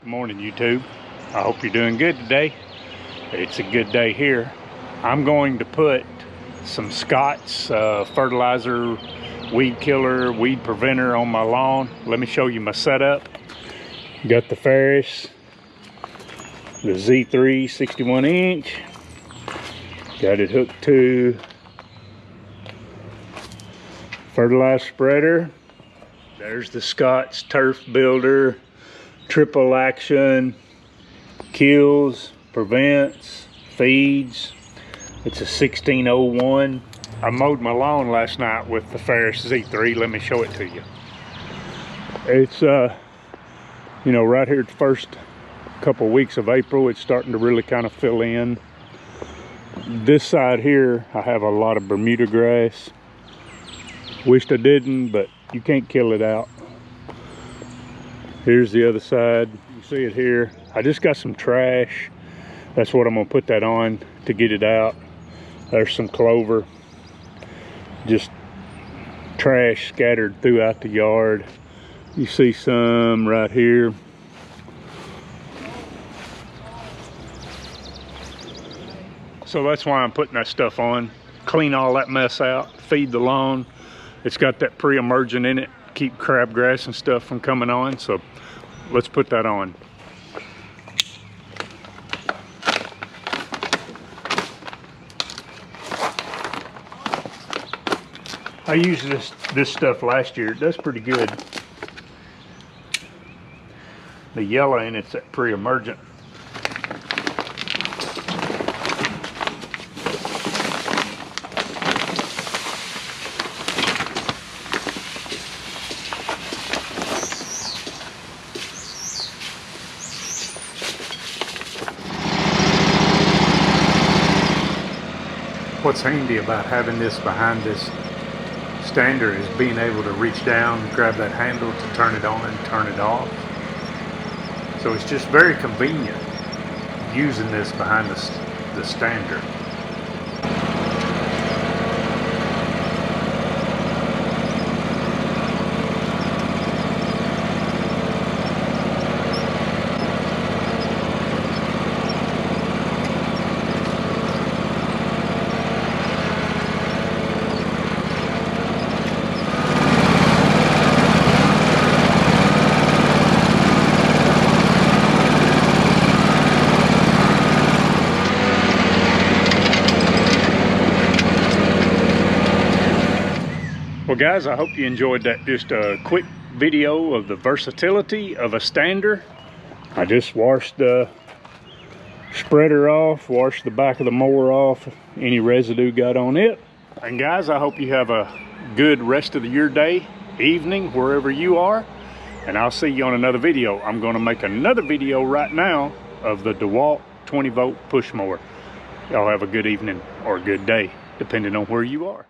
Morning, YouTube. I hope you're doing good today. It's a good day here. I'm going to put some Scott's fertilizer, weed killer, weed preventer on my lawn. Let me show you my setup. Got the Ferris, the Z3 61 inch. Got it hooked to fertilizer spreader. There's the Scott's turf builder, triple action, kills, prevents, feeds. It's a 1601. I mowed my lawn last night with the Ferris Z3. Let me show it to you. It's you know, right here at the first couple weeks of April, it's starting to really kind of fill in. This side here, I have a lot of Bermuda grass. Wished I didn't, but you can't kill it out. Here's the other side. You see it here. I just got some trash. That's what I'm gonna put that on to get it out. There's some clover. Just trash scattered throughout the yard. You see some right here. So that's why I'm putting that stuff on. Clean all that mess out, feed the lawn. It's got that Preemergent in it, keep crabgrass and stuff from coming on. So let's put that on. I used this stuff last year. It does pretty good. The yellow in it's that Preemergent. What's handy about having this behind this stander is being able to reach down, grab that handle to turn it on and turn it off. So it's just very convenient using this behind the stander. Well guys, I hope you enjoyed that. Just a quick video of the versatility of a stander. I just washed the spreader off, washed the back of the mower off, any residue got on it. And guys, I hope you have a good rest of your day, evening, wherever you are. And I'll see you on another video. I'm gonna make another video right now of the DeWalt 20 volt push mower. Y'all have a good evening or a good day, depending on where you are.